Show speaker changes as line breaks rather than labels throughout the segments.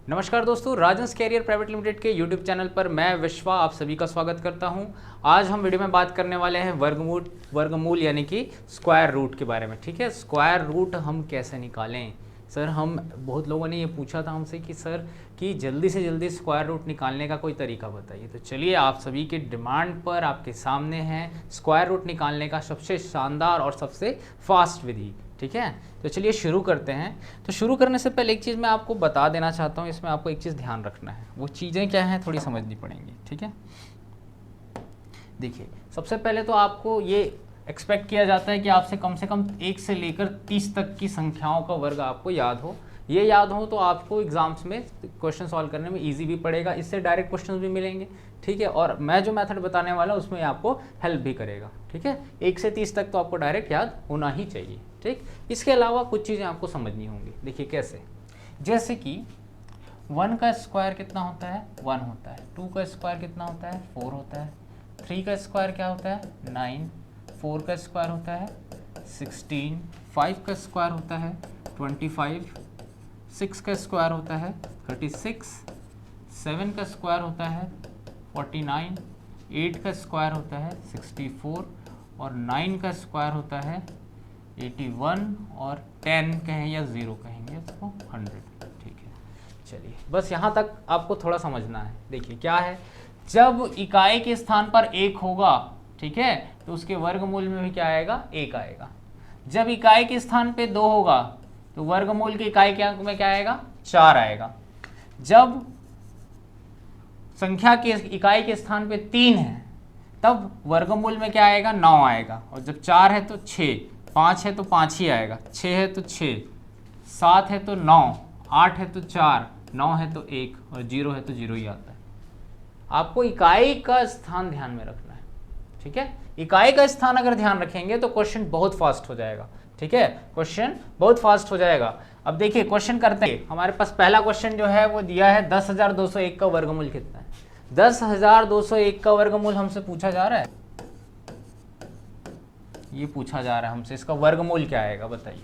नमस्कार दोस्तों, Rajans career private limited के यूट्यूब चैनल पर मैं विश्वा आप सभी का स्वागत करता हूं। आज हम वीडियो में बात करने वाले हैं वर्गमूल यानी कि स्क्वायर रूट के बारे में। ठीक है, स्क्वायर रूट हम कैसे निकालें। सर, हम बहुत लोगों ने ये पूछा था हमसे कि सर कि जल्दी से जल्दी स्क्वायर रूट निकालने का कोई तरीका बताइए। तो चलिए, आप सभी के डिमांड पर आपके सामने है स्क्वायर रूट निकालने का सबसे शानदार और सबसे फास्ट विधि। ठीक है, तो चलिए शुरू करते हैं। तो शुरू करने से पहले एक चीज़ मैं आपको बता देना चाहता हूँ, इसमें आपको एक चीज़ ध्यान रखना है। वो चीज़ें क्या हैं थोड़ी समझनी पड़ेंगी। ठीक है, देखिए, सबसे पहले तो आपको ये एक्सपेक्ट किया जाता है कि आपसे कम से कम 1 से लेकर 30 तक की संख्याओं का वर्ग आपको याद हो। ये याद हो तो आपको एग्जाम्स में क्वेश्चन सॉल्व करने में इजी भी पड़ेगा, इससे डायरेक्ट क्वेश्चंस भी मिलेंगे। ठीक है, और मैं जो मेथड बताने वाला हूँ उसमें आपको हेल्प भी करेगा। ठीक है, 1 से 30 तक तो आपको डायरेक्ट याद होना ही चाहिए। ठीक, इसके अलावा कुछ चीज़ें आपको समझनी होंगी। देखिए कैसे, जैसे कि 1 का स्क्वायर कितना होता है, 1 होता है। 2 का स्क्वायर कितना होता है, 4 होता है। 3 का स्क्वायर क्या होता है, 9। 4 का स्क्वायर होता है 16। 5 का स्क्वायर होता है 25। 6 का स्क्वायर होता है 36। 7 का स्क्वायर होता है 49। 8 का स्क्वायर होता है 64 और 9 का स्क्वायर होता है 81 और 10 कहें या 0 कहेंगे इसको 100। ठीक है, चलिए बस यहाँ तक आपको थोड़ा समझना है। देखिए क्या है, जब इकाई के स्थान पर 1 होगा, ठीक है, तो उसके वर्गमूल में भी क्या आएगा, 1 आएगा। जब इकाई के स्थान पे 2 होगा तो वर्गमूल के इकाई के अंक में क्या आएगा, 4 आएगा। जब संख्या के इकाई के स्थान पे 3 है तब वर्गमूल में क्या आएगा, 9 आएगा। और जब 4 है तो 6, 5 है तो 5 ही आएगा, 6 है तो 6, 7 है तो 9, 8 है तो 4, 9 है तो 1 और 0 है तो 0 ही आता है। आपको इकाई का स्थान ध्यान में रखना है। ठीक है, इकाई का स्थान अगर ध्यान रखेंगे तो क्वेश्चन बहुत फास्ट हो जाएगा। ठीक है, क्वेश्चन बहुत फास्ट हो जाएगा। अब देखिए क्वेश्चन करते हैं। हमारे पास पहला क्वेश्चन जो है वो दिया है 10,201 का वर्गमूल कितना है। 10,201 का वर्गमूल हमसे पूछा जा रहा है, ये पूछा जा रहा है हमसे, इसका वर्गमूल क्या आएगा बताइए।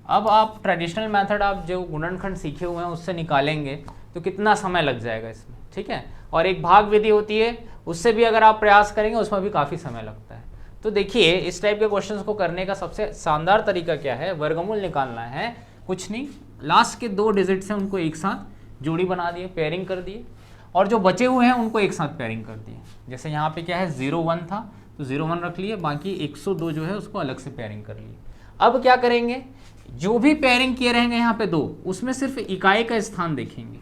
अब आप ट्रेडिशनल मेथड, आप जो गुणनखंड सीखे हुए हैं उससे निकालेंगे तो कितना समय लग जाएगा इसमें। ठीक है, और एक भाग विधि होती है, उससे भी अगर आप प्रयास करेंगे उसमें भी काफ़ी समय लगता है। तो देखिए, इस टाइप के क्वेश्चंस को करने का सबसे शानदार तरीका क्या है, वर्गमूल निकालना है। कुछ नहीं, लास्ट के 2 डिजिट्स हैं उनको एक साथ जोड़ी बना दिए, पेयरिंग कर दिए, और जो बचे हुए हैं उनको एक साथ पेयरिंग कर दिए। जैसे यहाँ पे क्या है, 0,1 था तो 0,1 रख लिए, बाकी 102 जो है उसको अलग से पेयरिंग कर लिए। अब क्या करेंगे, जो भी पेयरिंग किए रहेंगे यहाँ पे 2, उसमें सिर्फ इकाई का स्थान देखेंगे।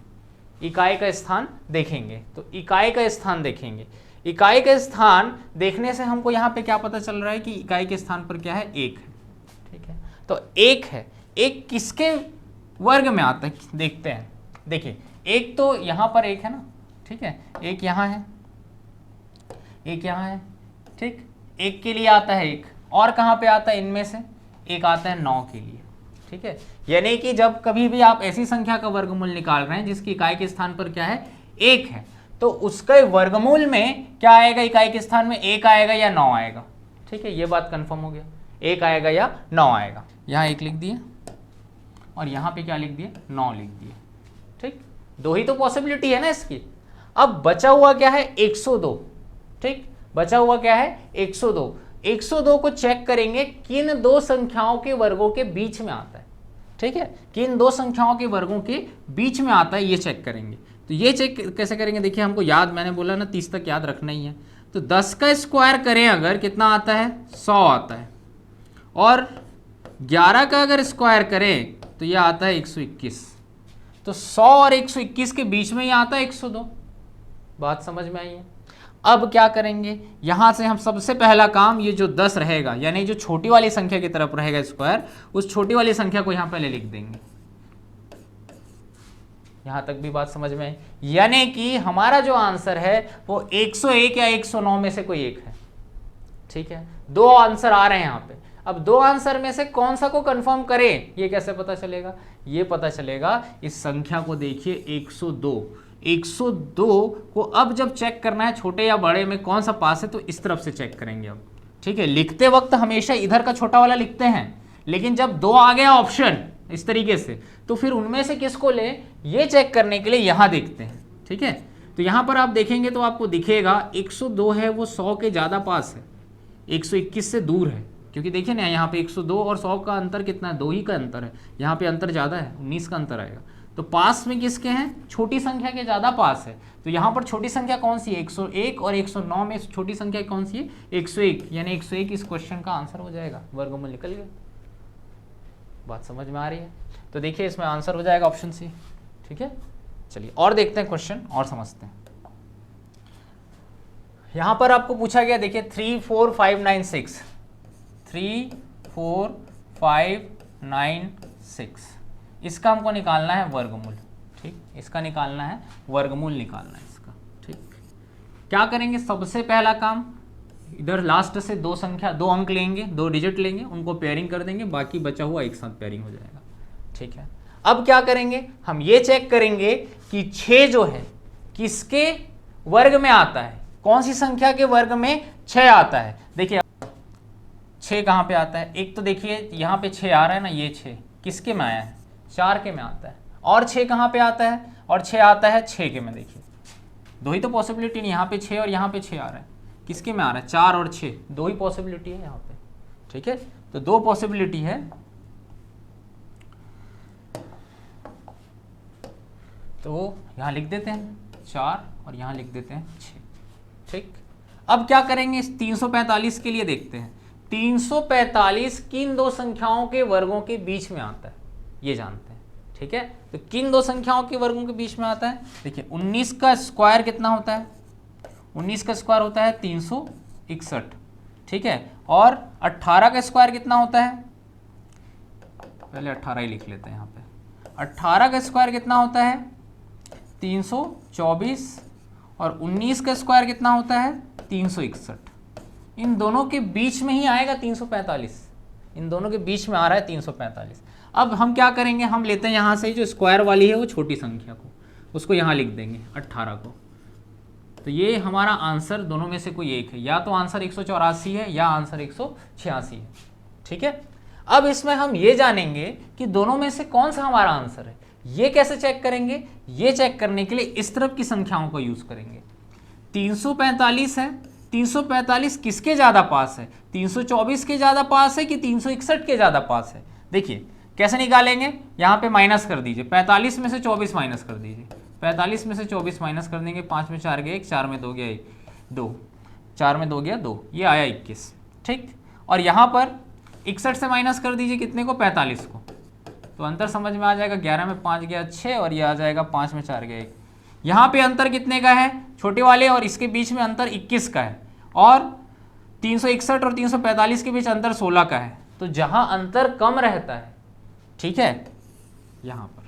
इकाई का स्थान देखेंगे तो इकाई का स्थान देखेंगे। इकाई का स्थान देखने से हमको यहाँ पे क्या पता चल रहा है कि इकाई के स्थान पर क्या है, 1 है। ठीक है, तो 1 है, 1 किसके वर्ग में आता है देखते हैं। देखिए, 1 तो यहाँ पर 1 है ना, ठीक है, 1 यहाँ है, 1 यहाँ है। ठीक, 1 के लिए आता है 1, और कहाँ पे आता है इनमें से, 1 आता है 9 के लिए। ठीक है, यानी कि जब कभी भी आप ऐसी संख्या का वर्गमूल निकाल रहे हैं जिसकी इकाई के स्थान पर क्या है, 1 है, तो उसके वर्गमूल में क्या आएगा, इकाई के स्थान में 1 आएगा या 9 आएगा। ठीक है, ये बात कंफर्म हो गया, 1 आएगा या 9 आएगा। यहाँ 1 लिख दिए और यहाँ पे क्या लिख दिए, 9 लिख दिए। ठीक, 2 ही तो पॉसिबिलिटी है ना इसकी। अब बचा हुआ क्या है, 102। ठीक, बचा हुआ क्या है, 102। 102 को चेक करेंगे किन 2 संख्याओं के वर्गों के बीच में आता है। ठीक है, किन 2 संख्याओं के वर्गों के बीच में आता है, ये चेक करेंगे। तो ये चेक कैसे करेंगे, देखिए हमको याद, मैंने बोला ना 30 तक याद रखना ही है। तो 10 का स्क्वायर करें अगर, कितना आता है, 100 आता है। और 11 का अगर स्क्वायर करें तो यह आता है 121। तो 100 और 121 के बीच में ही आता है 102। बात समझ में आई है। अब क्या करेंगे, यहां से हम सबसे पहला काम, ये जो 10 रहेगा यानी जो छोटी वाली संख्या की तरफ रहेगा स्क्वायर, उस छोटी वाली संख्या को यहां पहले लिख देंगे। यहां तक भी बात समझ में आई, यानी कि हमारा जो आंसर है वो 101 या 109 में से कोई एक है। ठीक है, 2 आंसर आ रहे हैं यहां पे। अब 2 आंसर में से कौन सा को कंफर्म करें, ये कैसे पता चलेगा, ये पता चलेगा इस संख्या को देखिए, 102। 102 को अब जब चेक करना है छोटे या बड़े में कौन सा पास है, तो इस तरफ से चेक करेंगे अब। ठीक है, लिखते वक्त हमेशा इधर का छोटा वाला लिखते हैं, लेकिन जब 2 आ गया ऑप्शन इस तरीके से, तो फिर उनमें से किसको ले ये चेक करने के लिए यहाँ देखते हैं। ठीक है, तो यहाँ पर आप देखेंगे तो आपको दिखेगा 102 है वो 100 के ज़्यादा पास है, 121 से दूर है, क्योंकि देखिए ना यहाँ पे 102 और 100 का अंतर कितना है, 2 ही का अंतर है, यहाँ पे अंतर ज़्यादा है, 19 का अंतर आएगा। तो पास में किसके हैं, छोटी संख्या के ज़्यादा पास है, तो यहाँ पर छोटी संख्या कौन सी है, 101 और 109 में छोटी संख्या कौन सी है, 101, यानी 101 इस क्वेश्चन का आंसर हो जाएगा, वर्गमूल निकल गया। बात समझ में आ रही है? तो देखिए इसमें आंसर हो जाएगा ऑप्शन सी। ठीक है, चलिए और देखते हैं क्वेश्चन और समझते हैं। यहाँ पर आपको पूछा गया, देखिए 34596, 34596, इसका हमको निकालना है वर्गमूल। ठीक, इसका निकालना है वर्गमूल, निकालना है इसका। ठीक, क्या करेंगे, सबसे पहला काम इधर लास्ट से दो अंक लेंगे, 2 डिजिट लेंगे, उनको पेयरिंग कर देंगे, बाकी बचा हुआ एक साथ पेयरिंग हो जाएगा। ठीक है, अब क्या करेंगे, हम ये चेक करेंगे कि 6 जो है किसके वर्ग में आता है, कौन सी संख्या के वर्ग में 6 आता है। देखिए 6 कहाँ पे आता है, एक तो देखिए यहाँ पे 6 आ रहा है ना, ये 6 किसके में आया है, 4 के में आता है, और 6 कहाँ पे आता है, और 6 आता है 6 के में। देखिए 2 ही तो पॉसिबिलिटी नहीं, यहाँ पे 6 और यहाँ पे 6 आ रहा है, किसके में आ रहा है, 4 और 6, 2 ही पॉसिबिलिटी है यहाँ पे। ठीक है, तो 2 पॉसिबिलिटी है, तो यहाँ लिख देते हैं 4 और यहाँ लिख देते हैं 6। ठीक, अब क्या करेंगे, इस 345 के लिए देखते हैं, 345 किन 2 संख्याओं के वर्गों के बीच में आता है, ये जानते हैं। ठीक है, तो किन 2 संख्याओं के वर्गों के बीच में आता है, देखिए 19 का स्क्वायर कितना होता है, 19 का स्क्वायर होता है 361। ठीक है, और 18 का स्क्वायर कितना होता है, पहले 18 ही लिख लेते हैं यहाँ पे, 18 का स्क्वायर कितना होता है 324, और 19 का स्क्वायर कितना होता है 361। इन दोनों के बीच में ही आएगा 345, इन दोनों के बीच में आ रहा है 345। अब हम क्या करेंगे, हम लेते हैं यहाँ से जो स्क्वायर वाली है वो छोटी संख्या को, उसको यहाँ लिख देंगे 18 को, तो ये हमारा आंसर दोनों में से कोई एक है, या तो आंसर 184 है या आंसर 186 है। ठीक है, अब इसमें हम ये जानेंगे कि दोनों में से कौन सा हमारा आंसर है। ये कैसे चेक करेंगे, ये चेक करने के लिए इस तरफ की संख्याओं को यूज करेंगे। 345 है, 345 किसके ज्यादा पास है, 324 के ज्यादा पास है कि 361 के ज्यादा पास है। देखिए कैसे निकालेंगे, यहाँ पे माइनस कर दीजिए, 45 में से 24 माइनस कर दीजिए, 45 में से 24 माइनस कर देंगे, 5 में 4 गया 1, 4 में 2 गया 2, 4 में 2 गया 2, ये आया 21। ठीक, और यहाँ पर 61 से माइनस कर दीजिए कितने को, 45 को, तो अंतर समझ में आ जाएगा, 11 में 5 गया 6, और ये आ जाएगा 5 में 4 गया 1। यहाँ पे अंतर कितने का है, छोटे वाले और इसके बीच में अंतर 21 का है, और 361 और 345 के बीच अंतर 16 का है। तो जहाँ अंतर कम रहता है, ठीक है, यहाँ पर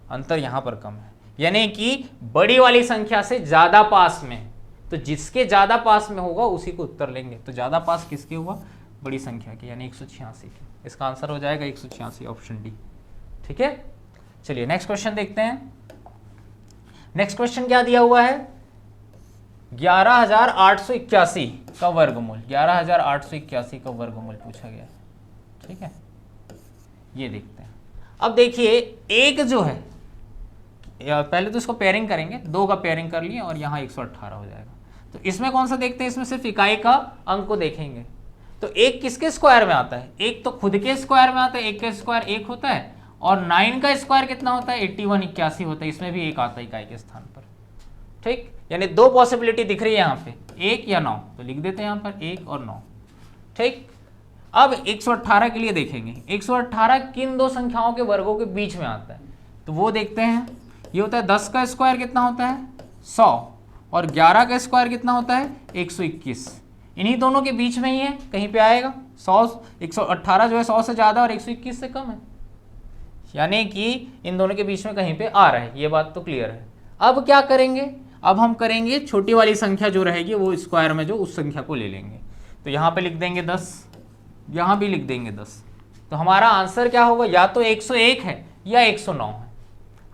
अंतर यहाँ पर कम है, यानी कि बड़ी वाली संख्या से ज़्यादा पास में है, तो जिसके ज़्यादा पास में होगा उसी को उत्तर लेंगे। तो ज़्यादा पास किसके हुआ, बड़ी संख्या के, यानी 186 के। इसका आंसर हो जाएगा 186, ऑप्शन डी। ठीक है, चलिए नेक्स्ट क्वेश्चन देखते हैं। नेक्स्ट क्वेश्चन क्या दिया हुआ है, 11,881 का वर्गमूल, 11,881 का वर्गमूल पूछा गया है। ठीक है, ये देखते हैं। अब देखिए एक जो है, पहले तो इसको पेयरिंग करेंगे, 2 का पेयरिंग कर लिए और यहाँ 118 हो जाएगा। तो इसमें कौन सा देखते हैं, इसमें सिर्फ इकाई का अंक को देखेंगे। तो एक किसके स्क्वायर में आता है, एक तो खुद के स्क्वायर में आता है, एक का स्क्वायर 1 होता है, और 9 का स्क्वायर कितना होता है 81 होता है, इसमें भी 1 आता है इकाई के स्थान पर। ठीक, यानी 2 पॉसिबिलिटी दिख रही है यहाँ पे, 1 या 9, तो लिख देते हैं यहाँ पर 1 और 9। ठीक, अब 118 के लिए देखेंगे, 118 किन 2 संख्याओं के वर्गों के बीच में आता है, तो वो देखते हैं। ये होता है 10 का स्क्वायर कितना होता है 100, और 11 का स्क्वायर कितना होता है 121, इन्हीं दोनों के बीच में ही है, कहीं पे आएगा 100, 118 जो है 100 से ज़्यादा और 121 से कम है, यानी कि इन दोनों के बीच में कहीं पे आ रहा है, ये बात तो क्लियर है। अब क्या करेंगे, अब हम करेंगे छोटी वाली संख्या जो रहेगी वो स्क्वायर में जो उस संख्या को ले लेंगे। तो यहाँ पे लिख देंगे 10, यहाँ भी लिख देंगे 10। तो हमारा आंसर क्या होगा, या तो 101 है या 109 है।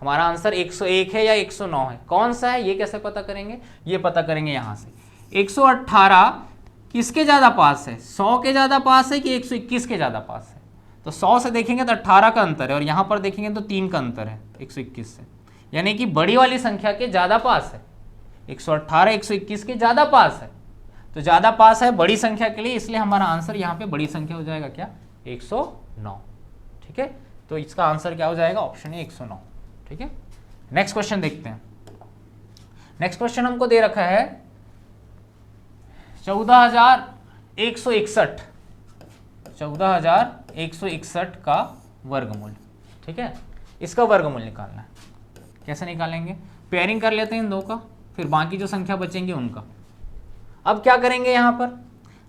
हमारा आंसर 101 है या 109 है, कौन सा है ये कैसे पता करेंगे, ये पता करेंगे यहाँ से। 118 किसके ज़्यादा पास है, 100 के ज़्यादा पास है कि 121 के ज़्यादा पास है। तो 100 से देखेंगे तो 18 का अंतर है, और यहाँ पर देखेंगे तो 3 का अंतर है 121 से, यानी कि बड़ी वाली संख्या के ज़्यादा पास है। 118 121 के ज़्यादा पास है, तो ज़्यादा पास है बड़ी संख्या के लिए, इसलिए हमारा आंसर यहाँ पे बड़ी संख्या हो जाएगा क्या, 109। ठीक है, तो इसका आंसर क्या हो जाएगा, ऑप्शन ए 109। ठीक है, नेक्स्ट क्वेश्चन देखते हैं। नेक्स्ट क्वेश्चन हमको दे रखा है 14,161, 14,161 का वर्गमूल। ठीक है, इसका वर्गमूल निकालना है। कैसे निकालेंगे, पेयरिंग कर लेते हैं इन दो का, फिर बाकी जो संख्या बचेंगे उनका। अब क्या करेंगे, यहाँ पर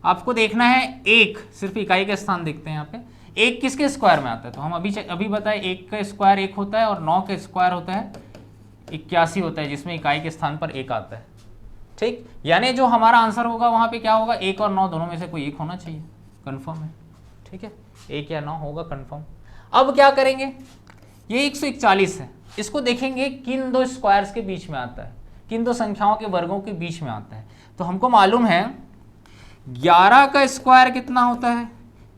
आपको देखना है एक, सिर्फ इकाई का स्थान देखते हैं यहाँ पे, एक किसके स्क्वायर में आता है, तो हम अभी बताए एक का स्क्वायर एक होता है और 9 का स्क्वायर होता है 81 होता है, जिसमें इकाई के स्थान पर एक आता है। ठीक, यानी जो हमारा आंसर होगा वहाँ पे क्या होगा, 1 और 9 दोनों में से कोई एक होना चाहिए, कंफर्म है। ठीक है, 1 या 9 होगा कंफर्म। अब क्या करेंगे, ये 141 है, इसको देखेंगे किन दो स्क्वायर्स के बीच में आता है, किन दो संख्याओं के वर्गों के बीच में आता है। तो हमको मालूम है 11 का स्क्वायर कितना होता है,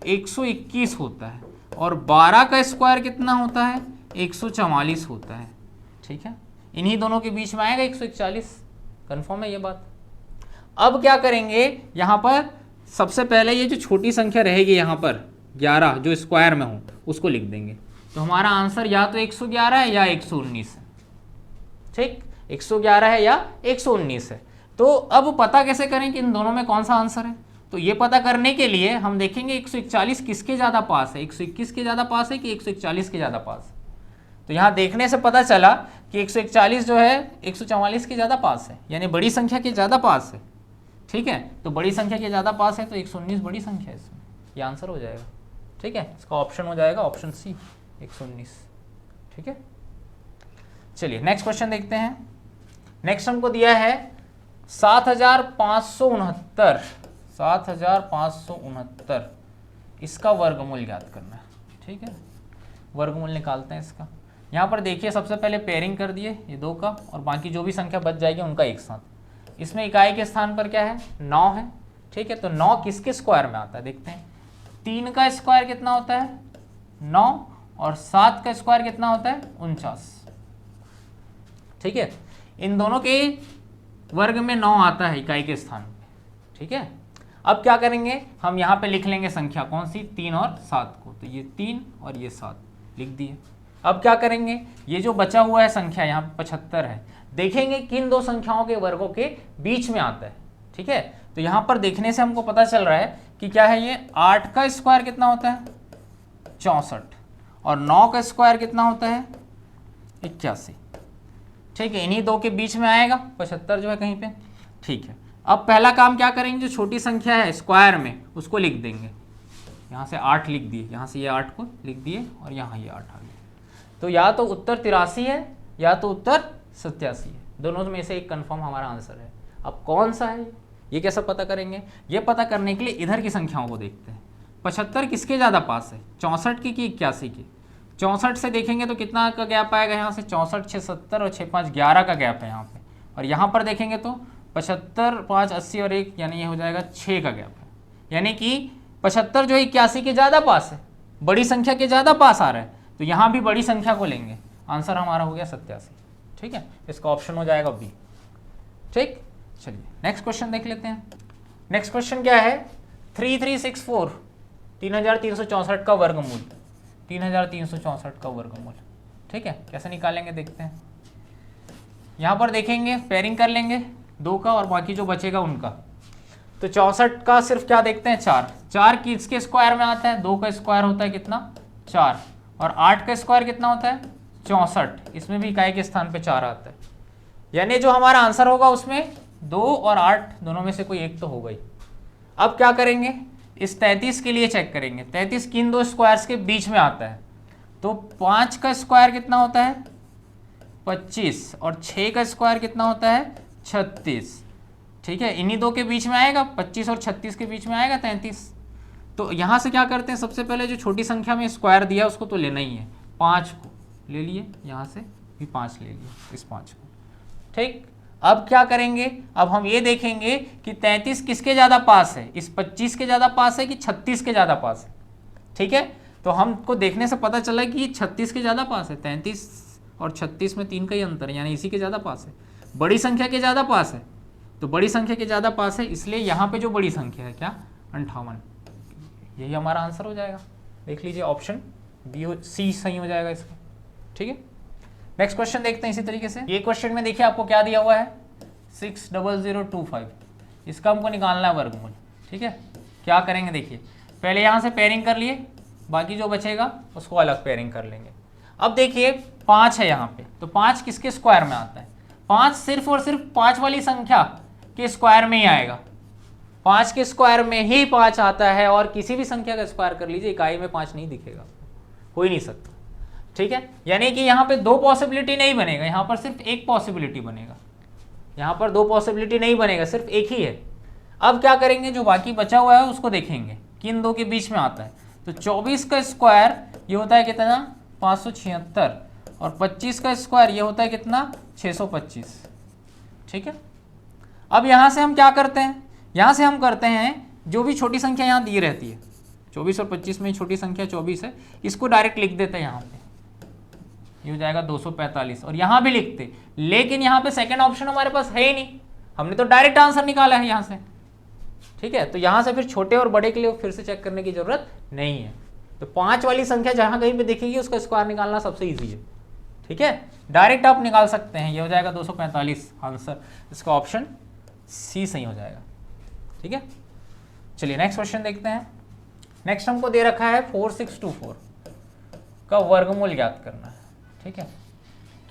121 होता है, और 12 का स्क्वायर कितना होता है, 144 होता है। ठीक है, इन्हीं दोनों के बीच में आएगा 141, कंफर्म है ये बात। अब क्या करेंगे, यहाँ पर सबसे पहले ये जो छोटी संख्या रहेगी यहाँ पर 11 जो स्क्वायर में हो उसको लिख देंगे, तो हमारा आंसर या तो 111 है या 119 है। ठीक, 111 है या 119 है। तो अब पता कैसे करें कि इन दोनों में कौन सा आंसर है, तो ये पता करने के लिए हम देखेंगे 141 किसके ज़्यादा पास है, 121 के ज़्यादा पास है कि 141 के ज़्यादा पास है। तो यहाँ देखने से पता चला कि 141 जो है 144 के ज़्यादा पास है, यानी बड़ी संख्या के ज़्यादा पास है। ठीक है, तो बड़ी संख्या के ज़्यादा पास है तो 119 बड़ी संख्या है, इसमें ये आंसर हो जाएगा। ठीक है, इसका ऑप्शन हो जाएगा ऑप्शन सी 119। ठीक है, चलिए नेक्स्ट क्वेश्चन देखते हैं। नेक्स्ट हमको दिया है 7,569, 7,569 इसका वर्गमूल ज्ञात करना है। ठीक है, वर्गमूल निकालते हैं इसका। यहाँ पर देखिए सबसे पहले पेयरिंग कर दिए ये दो का, और बाकी जो भी संख्या बच जाएगी उनका एक साथ। इसमें इकाई के स्थान पर क्या है, 9 है। ठीक है, तो 9 किसके स्क्वायर में आता है देखते हैं। 3 का स्क्वायर कितना होता है, 9, और 7 का स्क्वायर कितना होता है, 49। ठीक है, इन दोनों के वर्ग में 9 आता है इकाई के स्थान पे। ठीक है, अब क्या करेंगे, हम यहाँ पे लिख लेंगे संख्या कौन सी, 3 और 7 को, तो ये 3 और ये 7 लिख दिए। अब क्या करेंगे, ये जो बचा हुआ है संख्या यहाँ पे 75 है, देखेंगे किन दो संख्याओं के वर्गों के बीच में आता है। ठीक है, तो यहाँ पर देखने से हमको पता चल रहा है कि क्या है, ये 8 का स्क्वायर कितना होता है, 64, और 9 का स्क्वायर कितना होता है, 81। ठीक है, इन्हीं दो के बीच में आएगा 75 जो है कहीं पे। ठीक है, अब पहला काम क्या करेंगे, जो छोटी संख्या है स्क्वायर में उसको लिख देंगे। यहाँ से 8 लिख दिए, यहाँ से ये 8 को लिख दिए, और यहाँ ये 8 आ गया। तो या तो उत्तर 83 है या तो उत्तर 87 है, दोनों में से एक कंफर्म हमारा आंसर है। अब कौन सा है ये कैसे पता करेंगे, ये पता करने के लिए इधर की संख्याओं को देखते हैं। 75 किसके ज़्यादा पास है, 64 की कि 81 की। 64 से देखेंगे तो कितना का गैप आएगा, यहाँ से 64 6 70 और 6 5 11 का गैप है यहाँ पे, और यहाँ पर देखेंगे तो 75 5 80 और 1, यानी ये हो जाएगा 6 का गैप है। यानी कि 75 जो है 81 के ज़्यादा पास है, बड़ी संख्या के ज़्यादा पास आ रहा है, तो यहाँ भी बड़ी संख्या को लेंगे। आंसर हमारा हो गया 87। ठीक है, इसका ऑप्शन हो जाएगा बी। ठीक, चलिए नेक्स्ट क्वेश्चन देख लेते हैं। नेक्स्ट क्वेश्चन क्या है, 3364, 3364 का वर्गमूल, 3364 का वर्गमूल। ठीक है, कैसे निकालेंगे देखते हैं। यहाँ पर देखेंगे पेयरिंग कर लेंगे 2 का, और बाकी जो बचेगा उनका। तो 64 का सिर्फ क्या देखते हैं, 4 किसके स्क्वायर में आता है, 2 का स्क्वायर होता है कितना, 4, और 8 का स्क्वायर कितना होता है, 64। इसमें भी इकाई के स्थान पे 4 आता है, यानी जो हमारा आंसर होगा उसमें 2 और 8 दोनों में से कोई एक तो होगा ही। अब क्या करेंगे, इस 33 के लिए चेक करेंगे, 33 किन दो स्क्वायर्स के बीच में आता है। तो 5 का स्क्वायर कितना होता है, 25, और 6 का स्क्वायर कितना होता है, 36। ठीक है, इन्हीं दो के बीच में आएगा, 25 और 36 के बीच में आएगा 33। तो यहाँ से क्या करते हैं, सबसे पहले जो छोटी संख्या में स्क्वायर दिया उसको तो लेना ही है, 5 को ले लिए, यहाँ से भी 5 ले लिए, इस 5 को। ठीक, अब क्या करेंगे, अब हम ये देखेंगे कि 33 किसके ज़्यादा पास है, इस 25 के ज़्यादा पास है कि 36 के ज़्यादा पास है। ठीक है, तो हमको देखने से पता चला कि ये 36 के ज़्यादा पास है, 33 और 36 में 3 का ही अंतर है, यानी इसी के ज़्यादा पास है, बड़ी संख्या के ज़्यादा पास है, तो बड़ी संख्या के ज़्यादा पास है, इसलिए यहाँ पे जो बड़ी संख्या है क्या 58, यही हमारा आंसर हो जाएगा। देख लीजिए ऑप्शन सी सही हो जाएगा इसका। ठीक है, नेक्स्ट क्वेश्चन देखते हैं इसी तरीके से। ये क्वेश्चन में देखिए आपको क्या दिया हुआ है 60025, इसका हमको निकालना है वर्गमूल। ठीक है, क्या करेंगे देखिए, पहले यहाँ से पेयरिंग कर लिए, बाकी जो बचेगा उसको अलग पेयरिंग कर लेंगे। अब देखिए 5 है यहाँ पे, तो 5 किसके स्क्वायर में आता है, 5 सिर्फ और सिर्फ 5 वाली संख्या के स्क्वायर में ही आएगा, 5 के स्क्वायर में ही 5 आता है, और किसी भी संख्या का स्क्वायर कर लीजिए इकाई में 5 नहीं दिखेगा, हो ही नहीं सकता। ठीक है, यानी कि यहाँ पे 2 पॉसिबिलिटी नहीं बनेगा, यहाँ पर सिर्फ एक पॉसिबिलिटी बनेगा, यहाँ पर 2 पॉसिबिलिटी नहीं बनेगा, सिर्फ एक ही है। अब क्या करेंगे, जो बाकी बचा हुआ है उसको देखेंगे कि इन दो के बीच में आता है, तो 24 का स्क्वायर ये होता है कितना 576, और 25 का स्क्वायर ये होता है कितना 625। ठीक है, अब यहाँ से हम क्या करते हैं, यहाँ से हम करते हैं जो भी छोटी संख्या यहाँ दी रहती है, 24 और 25 में छोटी संख्या 24 है, इसको डायरेक्ट लिख देते हैं यहाँ पे, ये हो जाएगा 245, और यहाँ भी लिखते, लेकिन यहाँ पे सेकंड ऑप्शन हमारे पास है ही नहीं, हमने तो डायरेक्ट आंसर निकाला है यहाँ से। ठीक है, तो यहाँ से फिर छोटे और बड़े के लिए फिर से चेक करने की जरूरत नहीं है, तो 5 वाली संख्या जहाँ कहीं पे दिखेगी उसका स्क्वायर निकालना सबसे ईजी है। ठीक है, डायरेक्ट आप निकाल सकते हैं, ये हो जाएगा 245 आंसर, इसका ऑप्शन सी सही हो जाएगा। ठीक है, चलिए नेक्स्ट क्वेश्चन देखते हैं। नेक्स्ट हमको दे रखा है 4624 का वर्गमूल ज्ञात करना है। ठीक है,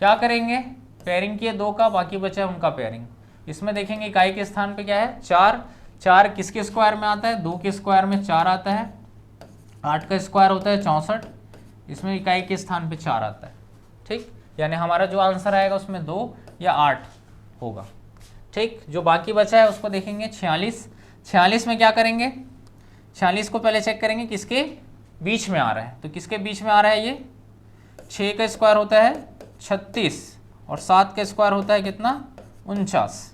क्या करेंगे, पेयरिंग किए 2 का, बाकी बचा उनका पेयरिंग। इसमें देखेंगे इकाई के स्थान पे क्या है 4, 4 किसके स्क्वायर में आता है, 2 के स्क्वायर में 4 आता है, 8 का स्क्वायर होता है 64, इसमें इकाई के स्थान पे 4 आता है। ठीक, यानी हमारा जो आंसर आएगा उसमें 2 या 8 होगा। ठीक, जो बाकी बचा है उसको देखेंगे 46, 46 में क्या करेंगे, 46 को पहले चेक करेंगे किसके बीच में आ रहा है, तो किसके बीच में आ रहा है, ये 6 का स्क्वायर होता है 36, और 7 का स्क्वायर होता है कितना 49।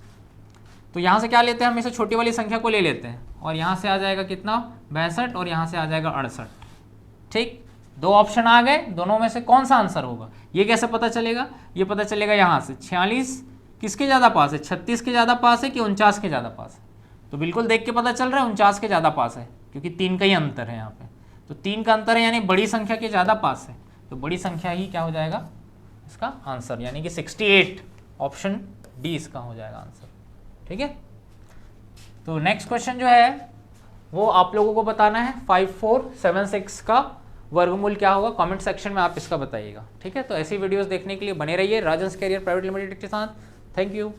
तो यहाँ से क्या लेते हैं, हमेशा छोटी वाली संख्या को ले लेते हैं, और यहाँ से आ जाएगा कितना 62, और यहाँ से आ जाएगा 68। ठीक, 2 ऑप्शन आ गए, दोनों में से कौन सा आंसर होगा ये कैसे पता चलेगा, ये पता चलेगा यहाँ से 46 किसके ज़्यादा पास है, 36 के ज़्यादा पास है कि 49 के ज़्यादा पास है, तो बिल्कुल देख के पता चल रहा है 49 के ज़्यादा पास है, क्योंकि 3 का ही अंतर है यहाँ पे, तो 3 का अंतर है यानी बड़ी संख्या के ज़्यादा पास है, तो बड़ी संख्या ही क्या हो जाएगा इसका आंसर, यानी कि 68, ऑप्शन डी इसका हो जाएगा आंसर। ठीक है, तो नेक्स्ट क्वेश्चन जो है वो आप लोगों को बताना है 5476 का वर्गमूल क्या होगा, कमेंट सेक्शन में आप इसका बताइएगा। ठीक है, तो ऐसी वीडियोस देखने के लिए बने रहिए राजंस कैरियर प्राइवेट लिमिटेड के साथ। Thank you.